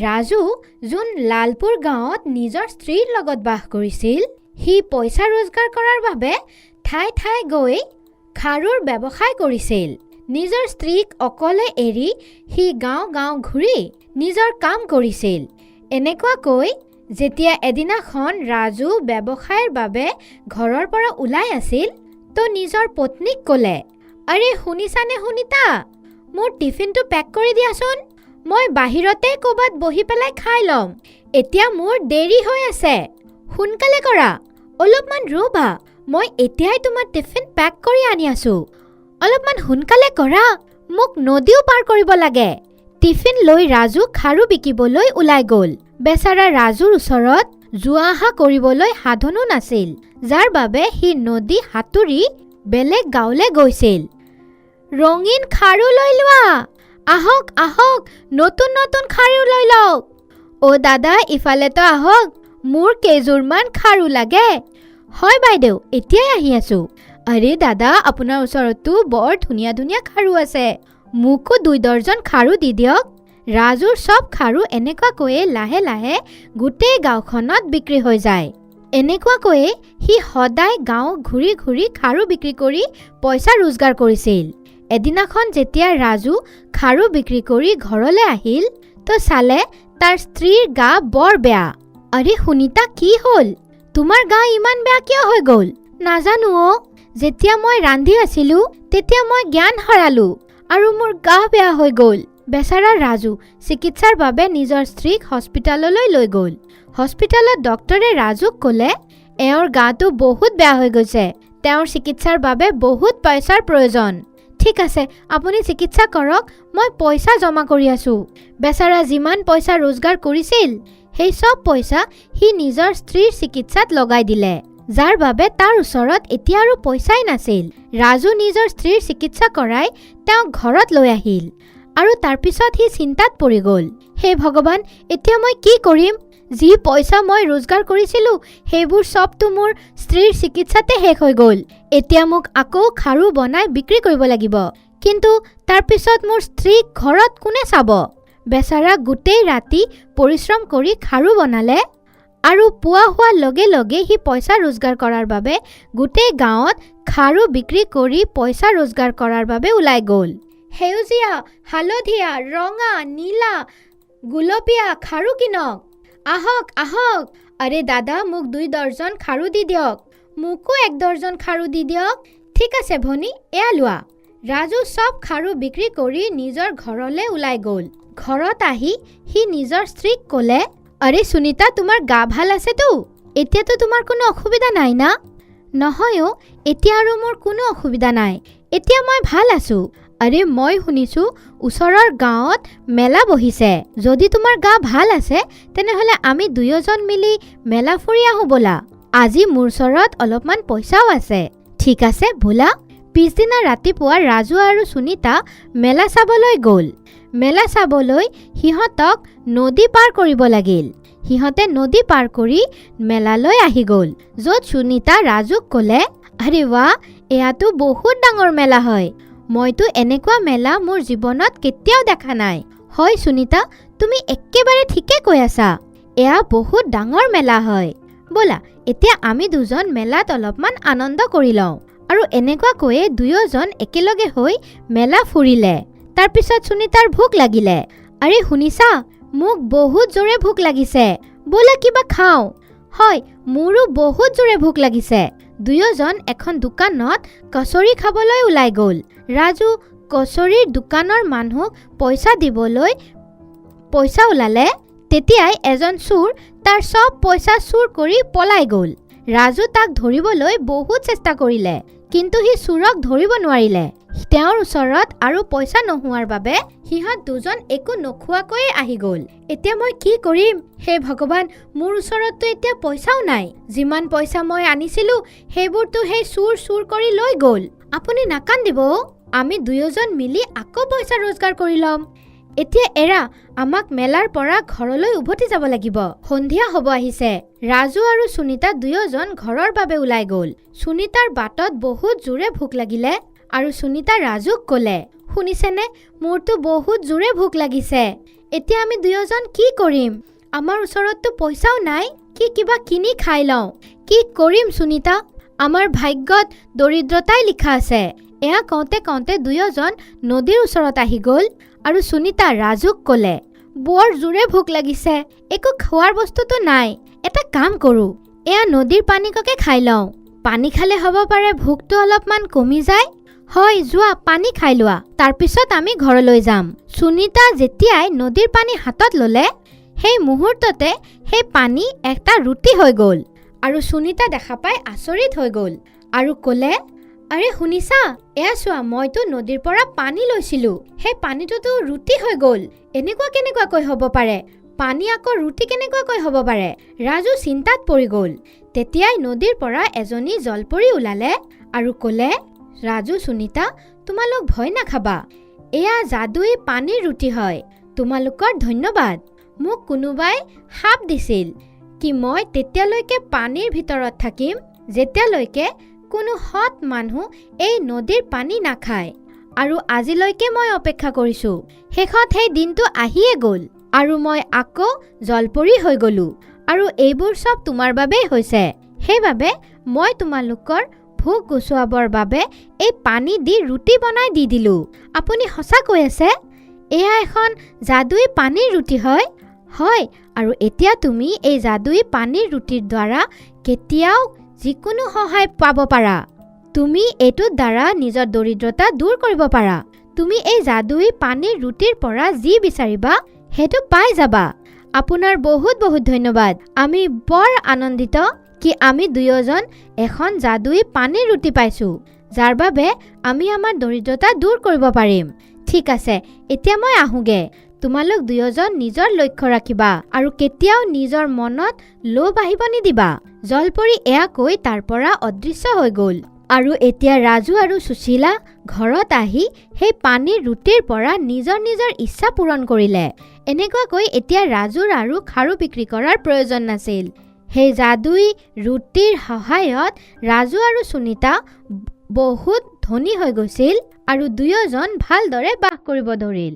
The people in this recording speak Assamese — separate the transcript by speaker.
Speaker 1: ৰাজু যোন লালপুৰ গাঁৱত নিজৰ স্ত্ৰীৰ লগত বাস কৰিছিল, সি পইচা ৰোজগাৰ কৰাৰ বাবে ঠাই ঠাই গৈ খাৰুৰ ব্যৱসায় কৰিছিল। নিজৰ স্ত্ৰীক অকলে এৰি সি গাঁও গাঁও ঘূৰি নিজৰ কাম কৰিছিল। এনেকুৱাকৈ যেতিয়া এদিনাখন ৰাজু ব্যৱসায়ৰ বাবে ঘৰৰ পৰা ওলাই আছিল, তো নিজৰ পত্নীক ক'লে, আৰে শুনিছানে সুনিতা, মোৰ টিফিনটো পেক কৰি দিয়াচোন, মই বাহিৰতে ক'বাত বহি পেলাই খাই ল'ম, এতিয়া মোৰ দেৰি হৈ আছে, সোনকালে কৰা, অলপমান ৰ'বা, মই এতিয়াই তোমাৰ টিফিন পেক কৰি আনি আছোঁ, অলপমান সোনকালে কৰা, মোক নদীও পাৰ কৰিব লাগে। টিফিন লৈ ৰাজু খাৰু বিকিবলৈ ওলাই গ'ল। বেচাৰা ৰাজুৰ ওচৰত যোৱা অহা কৰিবলৈ সাধনো নাছিল, যাৰ বাবে সি নদী সাঁতুৰি বেলেগ গাঁৱলৈ গৈছিল। ৰঙীন খাৰু লৈ লোৱা, আহক আহক, নতুন নতুন খাৰু লৈ লওক। অ' দাদা, ইফালেতো আহক, মোৰ কেইযোৰমান খাৰু লাগে। হয় বাইদেউ, এতিয়াই আহি আছোঁ। আৰে দাদা, আপোনাৰ ওচৰতো বৰ ধুনীয়া ধুনীয়া খাৰু আছে, মোকো 2 ডৰ্জন খাৰু দি দিয়ক। ৰাজুৰ চব খাৰু এনেকুৱাকৈয়ে লাহে লাহে গোটেই গাঁওখনত বিক্ৰী হৈ যায়। এনেকুৱাকৈয়ে সি সদায় গাঁও ঘূৰি ঘূৰি খাৰু বিক্ৰী কৰি পইচা ৰোজগাৰ কৰিছিল। এদিনাখন যেতিয়া ৰাজু খাৰু বিক্ৰী কৰি ঘৰলৈ আহিল, তো চালে তাৰ স্ত্ৰীৰ গা বৰ বেয়া। আৰে সুনিতা, কি হ'ল? তোমাৰ গা ইমান বেয়া কিয় হৈ গ'ল? নাজানো অ', যেতিয়া মই ৰান্ধি আছিলোঁ তেতিয়া মই জ্ঞান হাৰালোঁ আৰু মোৰ গা বেয়া হৈ গ'ল। বেচাৰা ৰাজু চিকিৎসাৰ বাবে নিজৰ স্ত্ৰীক হস্পিটাললৈ লৈ গ'ল। হস্পিটালত ডক্টৰে ৰাজুক ক'লে, এওঁৰ গাটো বহুত বেয়া হৈ গৈছে, তেওঁৰ চিকিৎসাৰ বাবে বহুত পইচাৰ প্ৰয়োজন। ঠিক আছে, আপুনি চিকিৎসা কৰক, মই পইচা জমা কৰি আছোঁ। বেচাৰা যিমান পইচা ৰোজগাৰ কৰিছিল, সেই চব পইচা সি নিজৰ স্ত্ৰীৰ চিকিৎসাত লগাই দিলে, যাৰ বাবে তাৰ ওচৰত এতিয়া আৰু পইচাই নাছিল। ৰাজু নিজৰ স্ত্ৰীৰ চিকিৎসা কৰাই তেওঁক ঘৰত লৈ আহিল আৰু তাৰপিছত সি চিন্তাত পৰি গ'ল। হে ভগৱান, এতিয়া মই কি কৰিম? যি পইচা মই ৰোজগাৰ কৰিছিলোঁ সেইবোৰ চবতো মোৰ স্ত্ৰীৰ চিকিৎসাতে শেষ হৈ গ'ল। এতিয়া মোক আকৌ খাৰু বনাই বিক্ৰী কৰিব লাগিব, কিন্তু তাৰপিছত মোৰ স্ত্ৰীক ঘৰত কোনে চাব? বেচাৰা গোটেই ৰাতি পৰিশ্ৰম কৰি খাৰু বনালে আৰু পুৱা হোৱাৰ লগে লগে সি পইচা ৰোজগাৰ কৰাৰ বাবে গোটেই গাঁৱত খাৰু বিক্ৰী কৰি পইচা ৰোজগাৰ কৰাৰ বাবে ওলাই গ'ল। সেউজীয়া, হালধীয়া, ৰঙা, নীলা, গুলপীয়া খাৰু কিনক, আহক আহক। আৰে দাদা, মোক 2 ডৰ্জন খাৰু দি দিয়ক, মোকো 1 ডৰ্জন খাৰু দি দিয়ক। ঠিক আছে ভনী, এয়া লোৱা। ৰাজু চব খাৰু বিক্ৰী কৰি নিজৰ ঘৰলৈ ওলাই গ'ল। ঘৰত আহি সি নিজৰ স্ত্ৰীক ক'লে, আৰে সুনিতা, তোমাৰ গা ভাল আছেতো? এতিয়াতো তোমাৰ কোনো অসুবিধা নাই না? নহয় অ', এতিয়া আৰু মোৰ কোনো অসুবিধা নাই, এতিয়া মই ভাল আছোঁ। আৰে মই শুনিছোঁ ওচৰৰ গাঁৱত মেলা বহিছে, যদি তোমাৰ গা ভাল আছে তেনেহ'লে আমি দুয়োজন মিলি মেলা ফুৰি আহোঁ ব'লা, আজি মোৰ ওচৰত অলপমান পইচাও আছে। ঠিক আছে ব'লা। পিছদিনা ৰাতিপুৱা ৰাজু আৰু সুনিতা মেলা চাবলৈ গ'ল। মেলা চাবলৈ সিহঁতক নদী পাৰ কৰিব লাগিল। সিহঁতে নদী পাৰ কৰি মেলালৈ আহি গ'ল, য'ত সুনিতা ৰাজুক ক'লে, আৰে ৱাহ, এয়াতো বহুত ডাঙৰ মেলা হয়, মইতো এনেকুৱা মেলা মোৰ জীৱনত কেতিয়াও দেখা নাই। হয় সুনিতা, তুমি একেবাৰে ঠিকে কৈ আছা, এয়া বহুত ডাঙৰ মেলা হয়, ব'লা এতিয়া আমি দুজন মেলাত অলপমান আনন্দ কৰি লওঁ। আৰু এনেকুৱাকৈয়ে দুয়োজন একেলগে হৈ মেলা ফুৰিলে। তাৰপিছত সুনিতাৰ ভোক লাগিলে। আৰে শুনিছা, মোক বহুত জোৰে ভোক লাগিছে, ব'লা কিবা খাওঁ। হয়, মোৰো বহুত জোৰে ভোক লাগিছে। দুয়োজন এখন দোকানত কচৰি খাবলৈ ওলাই গ'ল। ৰাজু কচৰিৰ দোকানৰ মানুহক পইচা দিবলৈ পইচা ওলালে, তেতিয়াই এজন চোৰ তাৰ চব পইচা চুৰ কৰি পলাই গ'ল। ৰাজু তাক ধৰিবলৈ বহুত চেষ্টা কৰিলে, কিন্তু সি চোৰক ধৰিব নোৱাৰিলে। তেওঁৰ ওচৰত আৰু পইচা নোহোৱাৰ বাবে সিহঁত দুজন একো নোখোৱাকৈয়ে আহি গ'ল। এতিয়া মই কি কৰিম? হে ভগৱান, মোৰ ওচৰততো এতিয়া পইচাও নাই, যিমান পইচা মই আনিছিলোঁ সেইবোৰতো সেই চুৰ কৰি লৈ গ'ল। আপুনি নাকান্দিব, আমি দুয়োজন মিলি আকৌ পইচা ৰোজগাৰ কৰি ল'ম। এতিয়া এৰা, আমাক মেলাৰ পৰা ঘৰলৈ উভতি যাব লাগিব, সন্ধিয়া হ'ব আহিছে। ৰাজু আৰু সুনিতা দুয়োজন ঘৰৰ বাবে ওলাই গ'ল। সুনিতাৰ বাটত বহুত জোৰে ভোক লাগিলে আৰু সুনিতা ৰাজুক ক'লে, শুনিছেনে, মোৰতো বহুত জোৰে ভোক লাগিছে। এতিয়া আমি দুয়োজন কি কৰিম? আমাৰ ওচৰততো পইচাও নাই, কি কিবা কিনি খাই লওঁ। কি কৰিম সুনিতা? আমাৰ ভাগ্যত দৰিদ্ৰতাই লিখা আছে। এয়া কওঁতে কওঁতে দুয়োজন নদীৰ ওচৰত আহি গ'ল আৰু সুনিতা ৰাজুক ক'লে, বৰ জোৰে ভোক লাগিছে, একো খোৱাৰ বস্তুটো নাই। এটা কাম কৰোঁ, এয়া নদীৰ পানীককে খাই লওঁ। পানী খালে হ'ব পাৰে ভোকটো অলপমান কমি যায়। হয়, যোৱা পানী খাই লোৱা, তাৰপিছত আমি ঘৰলৈ যাম। সুনিতা যেতিয়াই নদীৰ পানী হাতত ল'লে, সেই মুহূৰ্ততে সেই পানী এটা ৰুটি হৈ গ'ল। আৰু সুনিতা দেখা পাই আচৰিত হৈ গ'ল আৰু ক'লে, আৰে শুনিছা, এয়া চোৱা, মইতো নদীৰ পৰা পানী লৈছিলোঁ, সেই পানীটোতো ৰুটি হৈ গ'ল। এনেকুৱা কেনেকুৱাকৈ হ'ব পাৰে? পানী আকৌ ৰুটি কেনেকুৱাকৈ হ'ব পাৰে? ৰাজু চিন্তাত পৰি গ'ল। তেতিয়াই নদীৰ পৰা এজনী জলপৰী ওলালে আৰু ক'লে, ৰাজু, সুনিতা, তোমালোক ভয় নাখাবা, এয়া যাদুই পানীৰ ৰুটি হয়। তোমালোকৰ ধন্যবাদ। মোক কোনোবাই সাপ দিছিল কি মই তেতিয়ালৈকে পানীৰ ভিতৰত থাকিম যেতিয়ালৈকে কোনো সৎ মানুহ এই নদীৰ পানী নাখায়। আৰু আজিলৈকে মই অপেক্ষা কৰিছোঁ। শেষত সেই দিনটো আহিয়ে গ'ল আৰু মই আকৌ জলপৰী হৈ গ'লোঁ। আৰু এইবোৰ চব তোমাৰ বাবেই হৈছে। সেইবাবে মই তোমালোকৰ ভোক গুচুৱাবৰ বাবে এই পানী দি ৰুটি বনাই দি দিলোঁ। আপুনি সঁচা কৈ আছে? এয়া এখন যাদুই পানীৰ ৰুটি হয়? হয়, আৰু এতিয়া তুমি এই যাদুই পানীৰ ৰুটিৰ দ্বাৰা কেতিয়াও যিকোনো সহায় পাব পাৰা। তুমি এইটোৰ দ্বাৰা নিজৰ দৰিদ্ৰতা দূৰ কৰিব পাৰা। তুমি এই যাদুই পানীৰ ৰুটিৰ পৰা যি বিচাৰিবা সেইটো পাই যাবা। আপোনাৰ বহুত বহুত ধন্যবাদ। আমি বৰ আনন্দিত কি আমি দুয়োজন এখন যাদুই পানীৰ ৰুটি পাইছোঁ, যাৰ বাবে আমি আমাৰ দৰিদ্ৰতা দূৰ কৰিব পাৰিম। ঠিক আছে, এতিয়া মই আহোঁগে। তোমালোক দুয়োজন নিজৰ লক্ষ্য ৰাখিবা আৰু কেতিয়াও নিজৰ মনত লোভ আহিব নিদিবা। জলপৰী এয়া কৈ তাৰ পৰা অদৃশ্য হৈ গ'ল। আৰু এতিয়া ৰাজু আৰু সুশীলা ঘৰত আহি সেই পানীৰ ৰুটিৰ পৰা নিজৰ নিজৰ ইচ্ছা পূৰণ কৰিলে। এনেকুৱাকৈ এতিয়া ৰাজুৰ আৰু খাৰু বিক্ৰী কৰাৰ প্ৰয়োজন নাছিল। সেই যাদুই ৰুটিৰ সহায়ত ৰাজু আৰু সুনিতা বহুত ধনী হৈ গৈছিল আৰু দুয়োজন ভালদৰে বাস কৰিব ধৰিল।